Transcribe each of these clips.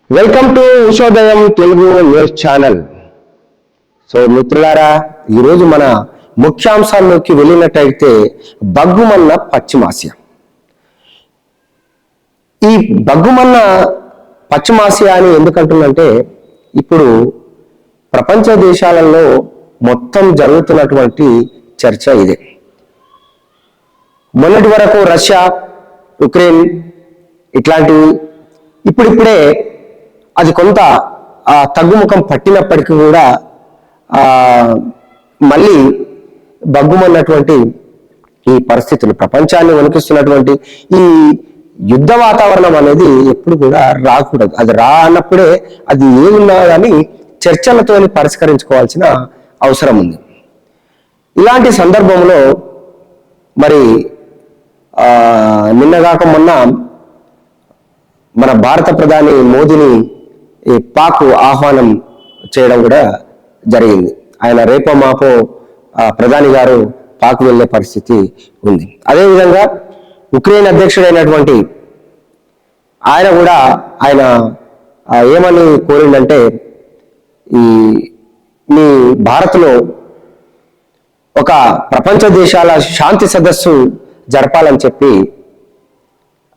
Welcome to Ushodayam Telugu news channel. So మిత్రులారా, ఈరోజు మన ముఖ్యాంశాల్లోకి వెళ్ళినట్టయితే బగ్గుమన్న పశ్చిమాసియా. ఈ బగ్గుమన్న పశ్చిమాసియా అని ఎందుకంటున్నంటే, ఇప్పుడు ప్రపంచ దేశాలలో మొత్తం జరుగుతున్నటువంటి చర్చ ఇదే. మొన్నటి వరకు రష్యా, ఉక్రెయిన్ ఇట్లాంటివి ఇప్పుడిప్పుడే అది కొంత తగ్గుముఖం పట్టినప్పటికీ కూడా మళ్ళీ బగ్గుమన్నటువంటి ఈ పరిస్థితులు, ప్రపంచాన్ని వణికిస్తున్నటువంటి ఈ యుద్ధ వాతావరణం అనేది ఎప్పుడు కూడా రాకూడదు. అది అన్నప్పుడే అది ఏమున్నా కానీ చర్చలతో పరిష్కరించుకోవాల్సిన అవసరం ఉంది. ఇలాంటి సందర్భంలో మరి నిన్నగాక మొన్న మన భారత ప్రధాని మోదీని పాక్ ఆహ్వానం చేయడం కూడా జరిగింది. ఆయన రేపో మాపో ప్రధాని గారు పాక్ వెళ్ళే పరిస్థితి ఉంది. అదేవిధంగా ఉక్రెయిన్ అధ్యక్షుడైనటువంటి ఆయన కూడా ఆయన ఏమని కోరిందంటే, మీ భారత్లో ఒక ప్రపంచ దేశాల శాంతి సదస్సు జరపాలని చెప్పి,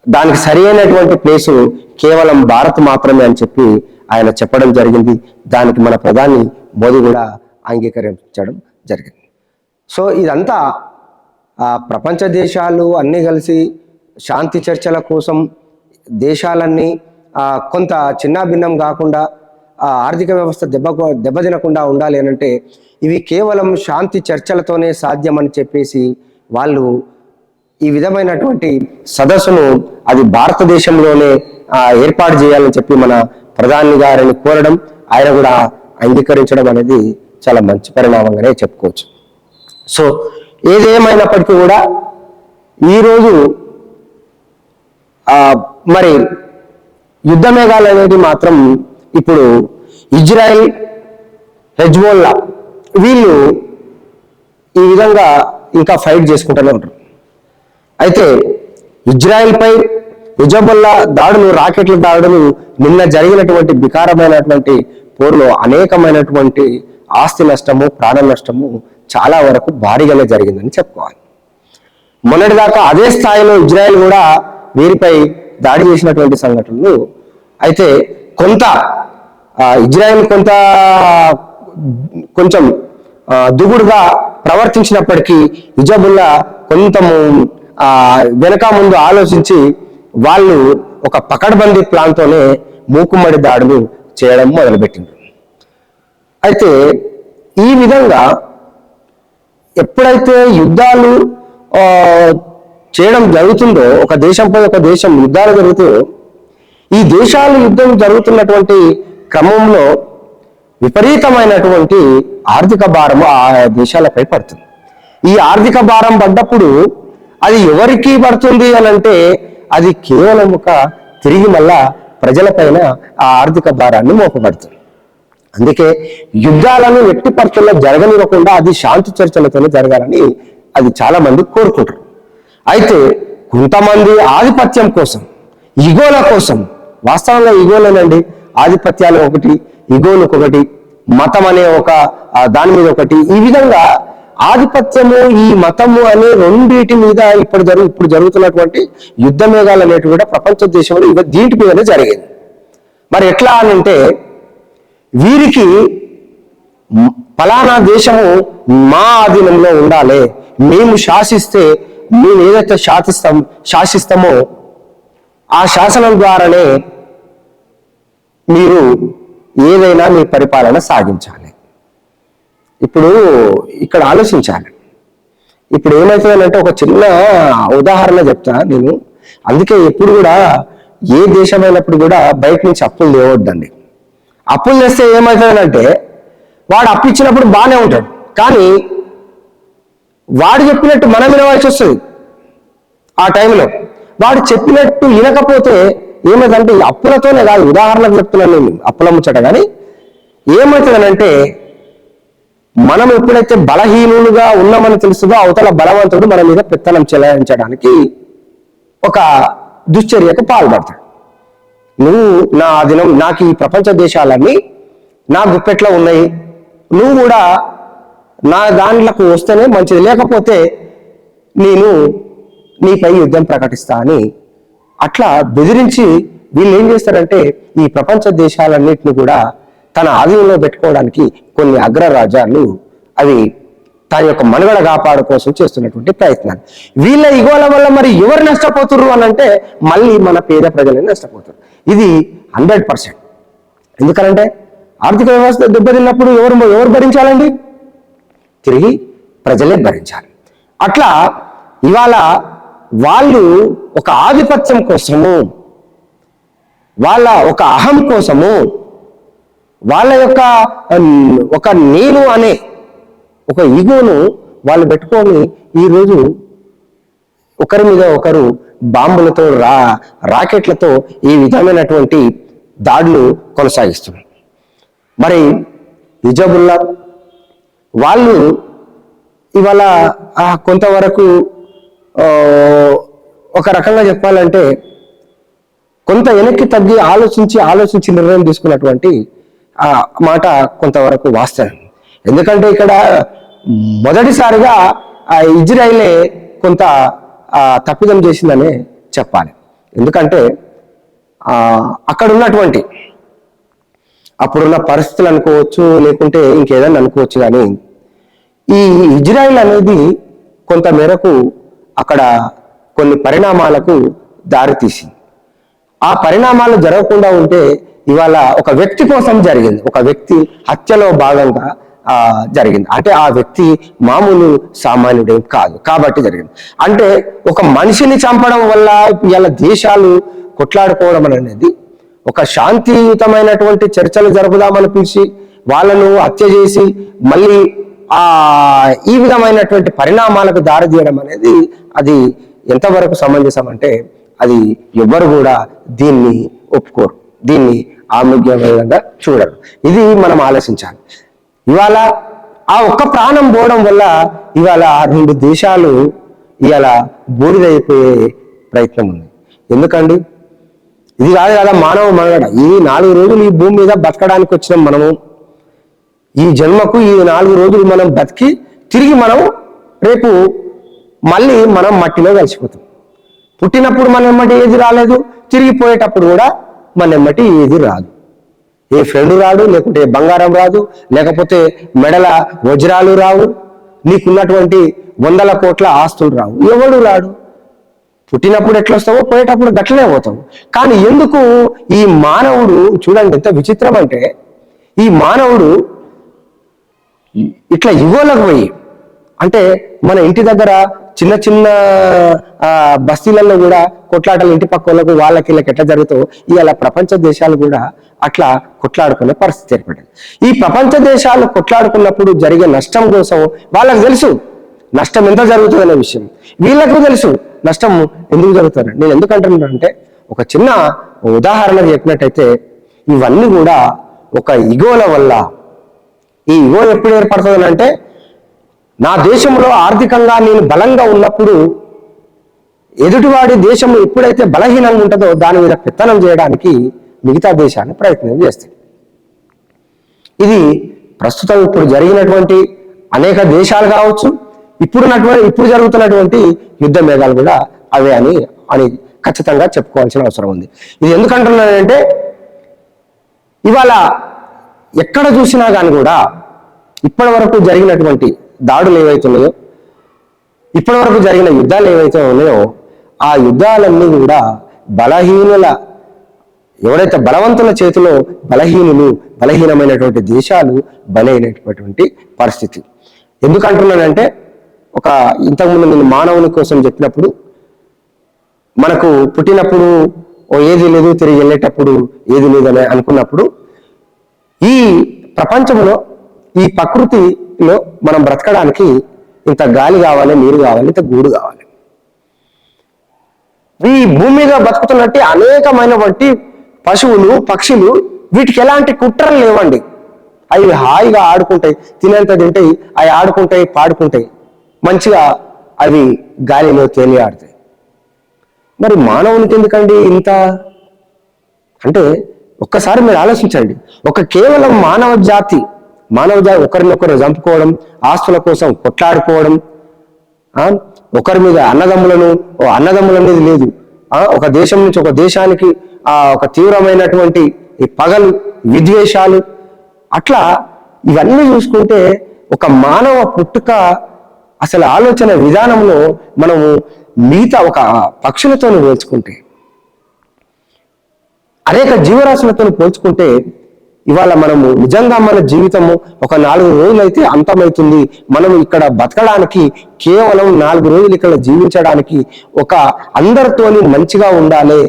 దానికి సరి అయినటువంటి ప్లేసు కేవలం భారత్ మాత్రమే అని చెప్పి ఆయన చెప్పడం జరిగింది. దానికి మన ప్రధాని మోదీ కూడా అంగీకరించడం జరిగింది. సో ఇదంతా ప్రపంచ దేశాలు అన్నీ కలిసి శాంతి చర్చల కోసం దేశాలన్నీ కొంత చిన్నాభిన్నం కాకుండా ఆర్థిక వ్యవస్థ దెబ్బతినకుండా ఉండాలి అనంటే ఇవి కేవలం శాంతి చర్చలతోనే సాధ్యమని చెప్పేసి వాళ్ళు ఈ విధమైనటువంటి సదస్సును అది భారతదేశంలోనే ఏర్పాటు చేయాలని చెప్పి మన ప్రధాని గారిని కోరడం, ఆయన కూడా అంగీకరించడం అనేది చాలా మంచి పరిణామంగానే చెప్పుకోవచ్చు. సో ఏదేమైనప్పటికీ కూడా ఈరోజు మరి యుద్ధ మేఘాలు అనేది మాత్రం ఇప్పుడు ఇజ్రాయెల్, హెజ్బోల్లా వీళ్ళు ఈ విధంగా ఇంకా ఫైట్ చేసుకుంటూనే ఉంటారు. అయితే ఇజ్రాయెల్ పై హెజ్బోల్లా దాడులు, రాకెట్ల దాడులు, నిన్న జరిగినటువంటి వికారమైనటువంటి పోరులో అనేకమైనటువంటి ఆస్తి నష్టము, ప్రాణ నష్టము చాలా వరకు భారీగానే జరిగిందని చెప్పుకోవాలి. మొన్నటిదాకా అదే స్థాయిలో ఇజ్రాయెల్ కూడా వీరిపై దాడి చేసినటువంటి సంఘటనలు. అయితే కొంత ఇజ్రాయెల్ కొంచెం దుగుడుగా ప్రవర్తించినప్పటికీ హెజ్బోల్లా కొంత వెనక ముందు ఆలోచించి వాళ్ళు ఒక పకడ్బందీ ప్లాన్తోనే మూకుమ్మడి దాడులు చేయడం మొదలుపెట్టింది. అయితే ఈ విధంగా ఎప్పుడైతే యుద్ధాలు చేయడం జరుగుతుందో, ఒక దేశంపై ఒక దేశం యుద్ధాలు జరుగుతాయో, ఈ దేశాలు యుద్ధం జరుగుతున్నటువంటి క్రమంలో విపరీతమైనటువంటి ఆర్థిక భారం ఆ దేశాలపై పడుతుంది. ఈ ఆర్థిక భారం పడ్డప్పుడు అది ఎవరికి పడుతుంది అని అంటే అది కేవలం తిరిగి మళ్ళా ప్రజలపైన ఆ ఆర్థిక భారాన్ని మోపబడుతుంది. అందుకే యుద్ధాలను ఎట్టి పరిస్థితుల్లో జరగనివ్వకుండా అది శాంతి చర్చలతోనే జరగాలని అది చాలా మంది కోరుకుంటారు. అయితే కొంతమంది ఆధిపత్యం కోసం, ఇగోల కోసం, వాస్తవంగా ఇగోలేనండి, ఆధిపత్యాలు ఒకటి, ఇగోలు ఒకటి, మతం అనే ఒక దాని మీద ఒకటి, ఈ విధంగా ఆధిపత్యము, ఈ మతము అనే రెండింటి మీద ఇప్పుడు జరుగుతున్నటువంటి యుద్ధ మేఘాలు అనేవి కూడా ప్రపంచ దేశంలో దీంటి మీదనే జరిగింది. మరి ఎట్లా అని అంటే, వీరికి ఫలానా దేశము మా ఆధీనంలో ఉండాలి, మేము శాసిస్తే, మేము ఏదైతే శాసిస్తామో ఆ శాసనం ద్వారానే మీరు ఏదైనా మీ పరిపాలన సాగించాలి. ఇప్పుడు ఇక్కడ ఆలోచించాలి. ఇప్పుడు ఏమవుతుందంటే ఒక చిన్న ఉదాహరణ చెప్తా నేను. అందుకే ఎప్పుడు కూడా ఏ దేశమైనప్పుడు కూడా బయట నుంచి అప్పులు తేవద్దండి. అప్పులు తెస్తే ఏమవుతుందంటే వాడు అప్పు ఇచ్చినప్పుడు బాగానే ఉంటాడు, కానీ వాడు చెప్పినట్టు మనం వినవలసి వస్తుంది. ఆ టైంలో వాడు చెప్పినట్టు వినకపోతే ఏమవుతుందంటే అప్పులతోనే కాదు, ఉదాహరణకు చెప్తున్నాను నేను, అప్పుల ముచ్చట. కానీ ఏమవుతుందనంటే మనం ఎప్పుడైతే బలహీనులుగా ఉన్నామని తెలుస్తుందో అవతల బలవంతుడు మన మీద పెత్తనం చెలాయించడానికి ఒక దుశ్చర్యకు పాల్పడతాడు. నువ్వు నా ఆధీనం, నాకు ఈ ప్రపంచ దేశాలన్నీ నా గుప్పెట్లో ఉన్నాయి, నువ్వు కూడా నా దాంట్లోకి వస్తేనే మంచిది, లేకపోతే నేను నీపై యుద్ధం ప్రకటిస్తా అని అట్లా బెదిరించి వీళ్ళు ఏం చేస్తారంటే ఈ ప్రపంచ దేశాలన్నింటినీ కూడా తన ఆధీనంలో పెట్టుకోవడానికి కొన్ని అగ్రరాజ్యాలు అవి తన యొక్క మనుగడ కాపాడు కోసం చేస్తున్నటువంటి ప్రయత్నాలు. వీళ్ళ ఇగోల వల్ల మరి ఎవరు నష్టపోతున్నారు అని అంటే మళ్ళీ మన పేద ప్రజలే నష్టపోతారు. ఇది 100%. ఎందుకంటే ఆర్థిక వ్యవస్థ దెబ్బతిన్నప్పుడు ఎవరు భరించాలండి? తిరిగి ప్రజలే భరించాలి. అట్లా ఇవాళ వాళ్ళు ఒక ఆధిపత్యం కోసము, వాళ్ళ ఒక అహం కోసము, వాళ్ళ యొక్క ఒక నేను అనే ఒక ఈగోను వాళ్ళు పెట్టుకొని ఈరోజు ఒకరి మీద ఒకరు బాంబులతో రాకెట్లతో ఈ విధమైనటువంటి దాడులు కొనసాగిస్తున్నారు. మరి హిజబుల్లా వాళ్ళు ఇవాళ కొంతవరకు ఒక రకంగా చెప్పాలంటే కొంత వెనక్కి తగ్గి ఆలోచించి నిర్ణయం తీసుకున్నటువంటి మాట కొంతవరకు వాస్తవం. ఎందుకంటే ఇక్కడ మొదటిసారిగా ఇజ్రాయిలే కొంత తప్పిదం చేసిందనే చెప్పాలి. ఎందుకంటే అక్కడ ఉన్నటువంటి అప్పుడున్న పరిస్థితులు అనుకోవచ్చు, లేకుంటే ఇంకేదన్నా అనుకోవచ్చు, కానీ ఈ ఇజ్రాయిల్ అనేది కొంత మేరకు అక్కడ కొన్ని పరిణామాలకు దారితీసింది. ఆ పరిణామాలు జరగకుండా ఉంటే ఇవాళ ఒక వ్యక్తి కోసం జరిగింది, ఒక వ్యక్తి హత్యలో భాగంగా జరిగింది. అంటే ఆ వ్యక్తి మామూలు సామాన్యుడేం కాదు కాబట్టి జరిగింది. అంటే ఒక మనిషిని చంపడం వల్ల ఇలా దేశాలు కొట్లాడుకోవడం అనేది ఒక శాంతియుతమైనటువంటి చర్చలు జరుపుదామని పిలిచి వాళ్ళను హత్య చేసి మళ్ళీ ఈ విధమైనటువంటి పరిణామాలకు దారి తీయడం అనేది అది ఎంతవరకు సమంజసం అంటే అది ఎవ్వరు కూడా దీన్ని ఒప్పుకోరు, దీన్ని ఆరోగ్యవంతంగా చూడరు. ఇది మనం ఆలోచించాలి. ఇవాళ ఆ ఒక్క ప్రాణం పోవడం వల్ల ఇవాళ 2 దేశాలు ఇవాళ బూడిదైపోయే ప్రయత్నం ఉంది. ఎందుకండి? ఇది కాదు కదా మానవ మనుగడ. ఈ 4 రోజులు ఈ భూమి మీద బతకడానికి వచ్చినాం మనము. ఈ జన్మకు ఈ 4 రోజులు మనం బతికి తిరిగి మనం రేపు మళ్ళీ మనం మట్టిలో కలిసిపోతాం. పుట్టినప్పుడు మన ఎమ్మటి ఏది రాలేదు, తిరిగిపోయేటప్పుడు కూడా మన ఎమ్మటి ఏది రాదు. ఏ ఫ్రెండ్ రాడు, లేకుంటే బంగారం రాదు, లేకపోతే మెడల వజ్రాలు రావు, నీకున్నటువంటి 100 కోట్ల ఆస్తులు రావు, ఎవడు రాడు. పుట్టినప్పుడు ఎట్లా వస్తావో పోయేటప్పుడు గట్లనే పోతావు. కానీ ఎందుకు ఈ మానవుడు చూడండి ఎంత విచిత్రం అంటే, ఈ మానవుడు ఇట్లా ఇవ్వలకు పోయి అంటే మన ఇంటి దగ్గర చిన్న చిన్న బస్తీలలో కూడా కొట్లాటలు ఇంటి పక్క వాళ్ళకి వీళ్ళకి ఎట్లా జరుగుతావు ఇవాళ ప్రపంచ దేశాలు కూడా అట్లా కొట్లాడుకునే పరిస్థితి ఏర్పడింది. ఈ ప్రపంచ దేశాలు కొట్లాడుకున్నప్పుడు జరిగే నష్టం కోసం వాళ్ళకి తెలుసు నష్టం ఎంత జరుగుతుందనే విషయం, వీళ్ళకు తెలుసు నష్టం ఎందుకు జరుగుతుంది. నేను ఎందుకు అంటున్నానంటే ఒక చిన్న ఉదాహరణ చెప్పినట్టయితే ఇవన్నీ కూడా ఒక ఇగోల వల్ల. ఈ ఇగో ఎప్పుడు ఏర్పడుతుంది అంటే నా దేశంలో ఆర్థికంగా నేను బలంగా ఉన్నప్పుడు ఎదుటివాడి దేశం ఎప్పుడైతే బలహీనంగా ఉంటుందో దాని మీద పెత్తనం చేయడానికి మిగతా దేశాన్ని ప్రయత్నం చేస్తాయి. ఇది ప్రస్తుతం ఇప్పుడు జరిగినటువంటి అనేక దేశాలు కావచ్చు, ఇప్పుడు జరుగుతున్నటువంటి యుద్ధ మేఘాలు కూడా అవే అని ఖచ్చితంగా చెప్పుకోవాల్సిన అవసరం ఉంది. ఇది ఎందుకంటున్నానంటే ఇవాళ ఎక్కడ చూసినా కానీ కూడా ఇప్పటి వరకు జరిగినటువంటి దాడులు ఏవైతున్నాయో, ఇప్పటి వరకు జరిగిన యుద్ధాలు ఏవైతే ఉన్నాయో ఆ యుద్ధాలన్నీ కూడా ఎవరైతే బలవంతుల చేతిలో బలహీనమైనటువంటి దేశాలు బలైనటువంటి పరిస్థితి. ఎందుకంటున్నానంటే ఇంతకుముందు నేను మానవుని కోసం చెప్పినప్పుడు మనకు పుట్టినప్పుడు ఏది లేదు, తిరిగి వెళ్ళేటప్పుడు ఏది లేదని అనుకున్నప్పుడు ఈ ప్రపంచంలో ఈ ప్రకృతిలో మనం బ్రతకడానికి ఇంత గాలి కావాలి, నీరు కావాలి, ఇంత గూడు కావాలి. ఈ భూమి మీద బతుకుతున్నట్టు అనేకమైనటువంటి పశువులు, పక్షులు వీటికి ఎలాంటి కుట్రలు లేవండి. అవి హాయిగా ఆడుకుంటాయి, తినేంత తింటాయి, అవి ఆడుకుంటాయి, పాడుకుంటాయి, మంచిగా అవి గాలిలో తేలియాడుతాయి. మరి మానవునికి ఎందుకండి ఇంత? అంటే ఒక్కసారి మీరు ఆలోచించండి, కేవలం మానవ జాతి ఒకరినొకరు చంపుకోవడం, ఆస్తుల కోసం కొట్లాడుకోవడం, ఒకరి మీద అన్నదమ్ములు అనేది లేదు. ఒక దేశం నుంచి ఒక దేశానికి ఒక తీవ్రమైనటువంటి ఈ పగలు, విద్వేషాలు, అట్లా ఇవన్నీ చూసుకుంటే ఒక మానవ పుట్టుక అసలు ఆలోచన విధానంలో మనము మిగతా ఒక పక్షులతో పోల్చుకుంటే, అనేక జీవరాశులతో పోల్చుకుంటే ఇవాళ మనము నిజంగా మన జీవితము ఒక 4 రోజులైతే అంతమవుతుంది. మనం ఇక్కడ బతకడానికి కేవలం 4 రోజులు ఇక్కడ జీవించడానికి ఒక అందరితోని మంచిగా ఉండాలి,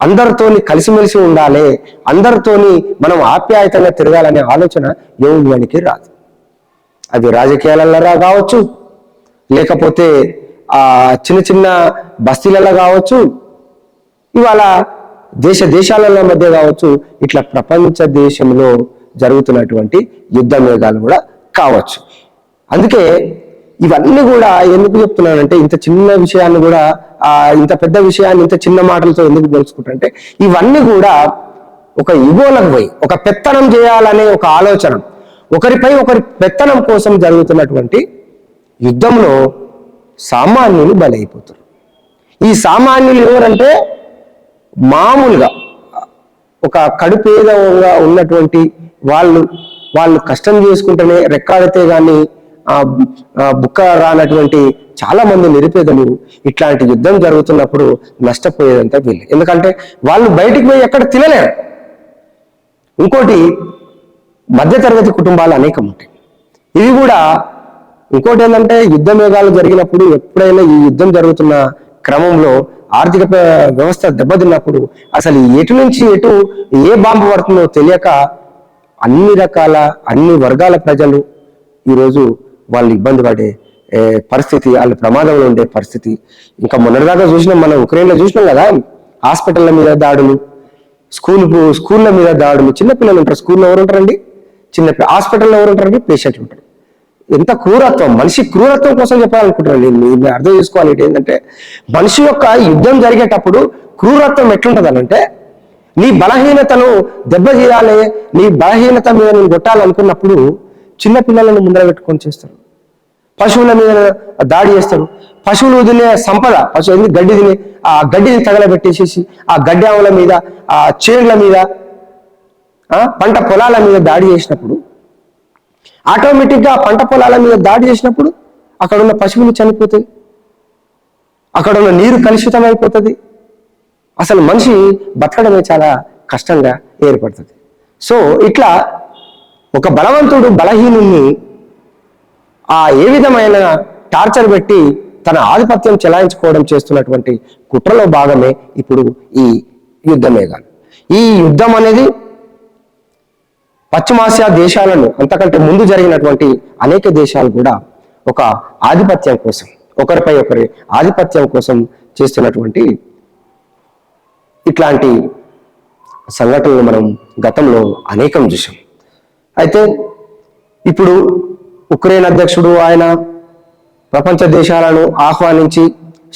అందరితోని కలిసిమెలిసి ఉండాలి, అందరితోని మనం ఆప్యాయతంగా తిరగాలనే ఆలోచన ఎవరికి రాదు. అది రాజకీయాలలో కావచ్చు, లేకపోతే చిన్న చిన్న బస్తీలలో కావచ్చు, ఇవాళ దేశాల మధ్య కావచ్చు, ఇట్లా ప్రపంచ దేశంలో జరుగుతున్నటువంటి యుద్ధ మేఘాలు కూడా కావచ్చు. అందుకే ఇవన్నీ కూడా ఎందుకు చెప్తున్నానంటే, ఇంత చిన్న విషయాన్ని కూడా ఇంత పెద్ద విషయాన్ని ఇంత చిన్న మాటలతో ఎందుకు పోల్చుకుంటారంటే, ఇవన్నీ కూడా ఒక ఇగోలకు పోయి ఒక పెత్తనం చేయాలనే ఒక ఆలోచన, ఒకరిపై ఒకరి పెత్తనం కోసం జరుగుతున్నటువంటి యుద్ధంలో సామాన్యులు బలైపోతారు. ఈ సామాన్యులు ఎవరంటే, మామూలుగా ఒక కడుపేదగా ఉన్నటువంటి వాళ్ళు కష్టం చేసుకుంటేనే రెక్కాడితే గాని బుక్క రానటువంటి చాలా మంది నిరుపేదలు ఇట్లాంటి యుద్ధం జరుగుతున్నప్పుడు నష్టపోయేదంతా వీళ్ళు. ఎందుకంటే వాళ్ళు బయటికి పోయి ఎక్కడ తినలేరు. ఇంకోటి, మధ్యతరగతి కుటుంబాలు అనేకం ఉంటాయి. ఇవి కూడా ఇంకోటి ఏంటంటే, యుద్ధ మేఘాలు జరిగినప్పుడు ఎప్పుడైనా ఈ యుద్ధం జరుగుతున్న క్రమంలో ఆర్థిక వ్యవస్థ దెబ్బతిన్నప్పుడు అసలు ఎటు నుంచి ఎటు ఏ బాంబు పడుతుందో తెలియక అన్ని వర్గాల ప్రజలు ఈరోజు వాళ్ళు ఇబ్బంది పడే పరిస్థితి, వాళ్ళు ప్రమాదంలో ఉండే పరిస్థితి. ఇంకా మొన్నటిదాకా మనం ఉక్రెయిన్లో చూసినాం కదా, హాస్పిటల్ల మీద దాడులు, స్కూళ్ళ మీద దాడులు. చిన్నపిల్లలు ఉంటారు స్కూల్లో, ఎవరు ఉంటారండి? హాస్పిటల్లో ఎవరు ఉంటారండి? పేషెంట్లు ఉంటారు. ఎంత క్రూరత్వం, మనిషి క్రూరత్వం కోసం చెప్పాలనుకుంటున్నాను నేను అర్థం చేసుకోవాలి. ఏంటంటే, మనిషి యొక్క యుద్ధం జరిగేటప్పుడు క్రూరత్వం ఎట్లుంటది అంటే, నీ బలహీనతను దెబ్బతీయాలి, నీ బలహీనత మీద నేను కొట్టాలనుకున్నప్పుడు చిన్నపిల్లలను ముందర పెట్టుకొని చేస్తారు. పశువుల మీద దాడి చేస్తారు. పశువులు తినే సంపద, గడ్డి తినే ఆ గడ్డిని తగలబెట్టేసేసి ఆ గడ్డి ఆవుల మీద, ఆ చేనుల మీద, పంట పొలాల మీద దాడి చేసినప్పుడు, ఆటోమేటిక్గా పంట పొలాల మీద దాడి చేసినప్పుడు అక్కడ ఉన్న పశువులు చనిపోతాయి, అక్కడ ఉన్న నీరు కలుషితం అయిపోతుంది. అసలు మనిషి బతకడమే చాలా కష్టంగా ఏర్పడుతుంది. సో ఇట్లా ఒక బలవంతుడు బలహీనుని ఏ విధమైన టార్చర్ పెట్టి తన ఆధిపత్యం చెలాయించుకోవడం చేస్తున్నటువంటి కుట్రలో భాగమే ఇప్పుడు ఈ యుద్ధ మేఘాలు. ఈ యుద్ధం అనేది పశ్చిమాసియా దేశాలను, అంతకంటే ముందు జరిగినటువంటి అనేక దేశాలు కూడా ఒక ఆధిపత్యం కోసం, ఒకరిపై ఒకరి ఆధిపత్యం కోసం చేస్తున్నటువంటి ఇట్లాంటి సంఘటనలు మనం గతంలో అనేకం చూసాం. అయితే ఇప్పుడు ఉక్రెయిన్ అధ్యక్షుడు ఆయన ప్రపంచ దేశాలను ఆహ్వానించి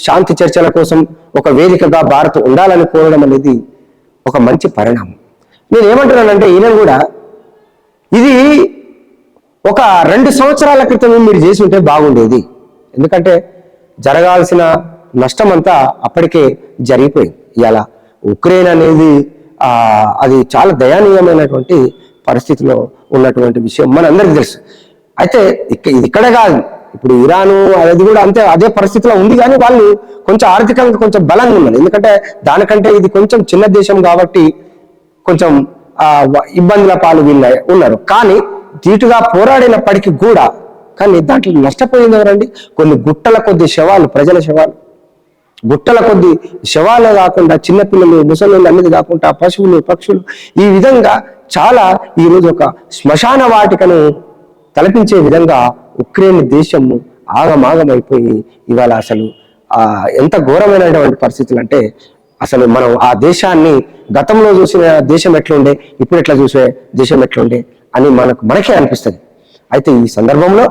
శాంతి చర్చల కోసం ఒక వేదికగా భారత్ ఉండాలని కోరడం అనేది ఒక మంచి పరిణామం. నేను ఏమంటున్నానంటే, ఈయన కూడా ఇది ఒక 2 సంవత్సరాల క్రితం మీరు చేసి ఉంటే బాగుండేది. ఎందుకంటే జరగాల్సిన నష్టం అంతా అప్పటికే జరిగిపోయింది. ఇలా ఉక్రెయిన్ అనేది అది చాలా దయనీయమైనటువంటి పరిస్థితిలో ఉన్నటువంటి విషయం మనందరికీ తెలుసు. అయితే ఇక్కడే కాదు, ఇప్పుడు ఇరాను అది కూడా అదే పరిస్థితిలో ఉంది. కానీ వాళ్ళు కొంచెం ఆర్థికంగా కొంచెం బలంగా ఉన్నారు. ఎందుకంటే దానికంటే ఇది కొంచెం చిన్న దేశం కాబట్టి కొంచెం ఇబ్బందుల పాలు వీళ్ళు ఉన్నారు. కానీ ధీటుగా పోరాడినప్పటికీ కూడా కానీ దాంట్లో నష్టపోయింది ఎవరండి? కొన్ని గుట్టల కొద్ది శవాలు, ప్రజల శవాలు, గుట్టల కొద్ది శవాలే కాకుండా చిన్నపిల్లలు, ముసలిళ్ళు అనేది కాకుండా పశువులు, పక్షులు, ఈ విధంగా చాలా ఈరోజు ఒక శ్మశాన వాటికను తలపించే విధంగా ఉక్రెయిన్ దేశము ఆగమాగమైపోయి ఇవాళ అసలు ఎంత ఘోరమైనటువంటి పరిస్థితులు అంటే, అసలు మనం ఆ దేశాన్ని గతంలో చూసిన దేశం ఎట్లుండే, ఇప్పుడు ఎట్లా చూసే దేశం ఎట్లుండే అని మనకే అనిపిస్తుంది. అయితే ఈ సందర్భంలో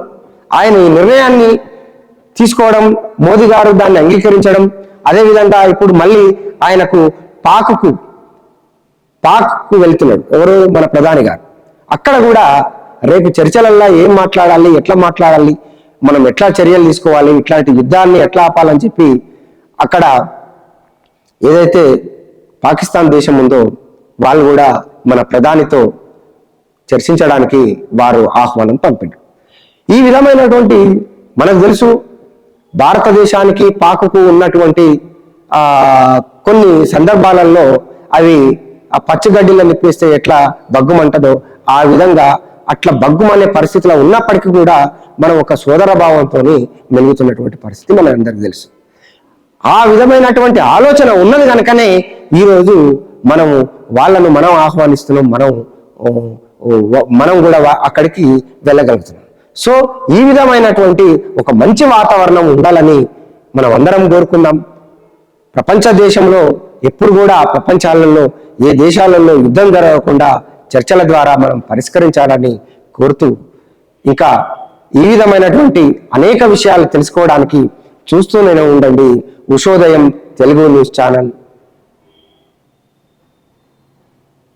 ఆయన ఈ నిర్ణయాన్ని తీసుకోవడం, మోదీ గారు దాన్ని అంగీకరించడం, అదేవిధంగా ఇప్పుడు మళ్ళీ ఆయనకు పాక్కు పాక్కు వెళ్తున్నాడు ఎవరు, మన ప్రధాని గారు. అక్కడ కూడా రేపు చర్చలల్లో ఏం మాట్లాడాలి, ఎట్లా మాట్లాడాలి, మనం ఎట్లా చర్యలు తీసుకోవాలి, ఇట్లాంటి యుద్ధాన్ని ఎట్లా ఆపాలని చెప్పి అక్కడ ఏదైతే పాకిస్తాన్ దేశం ఉందో వాళ్ళు కూడా మన ప్రధానితో చర్చించడానికి వారు ఆహ్వానం పంపారు. ఈ విధమైనటువంటి మనకు తెలుసు భారతదేశానికి పాకుకు ఉన్నటువంటి కొన్ని సందర్భాలలో అవి ఆ పచ్చగడ్డిలో నిప్పేస్తే ఎట్లా బగ్గుమంటదో ఆ విధంగా అట్లా బగ్గుమనే పరిస్థితిలో ఉన్నప్పటికీ కూడా మనం ఒక సోదర భావంతో మెలుగుతున్నటువంటి పరిస్థితి మన అందరికీ తెలుసు. ఆ విధమైనటువంటి ఆలోచన ఉన్నది కనుకనే ఈరోజు మనము వాళ్ళను మనం ఆహ్వానిస్తున్నాం, మనం కూడా అక్కడికి వెళ్ళగలుగుతున్నాం. సో ఈ విధమైనటువంటి ఒక మంచి వాతావరణం ఉండాలని మనం అందరం కోరుకుందాం. ప్రపంచ దేశంలో ఎప్పుడు కూడా ప్రపంచాలలో ఏ దేశాలలో యుద్ధం జరగకుండా చర్చల ద్వారా మనం పరిష్కరించాలని కోరుతూ, ఇంకా ఈ విధమైనటువంటి అనేక విషయాలు తెలుసుకోవడానికి చూస్తూనే ఉండండి ఉషోదయం తెలుగు న్యూస్ ఛానల్.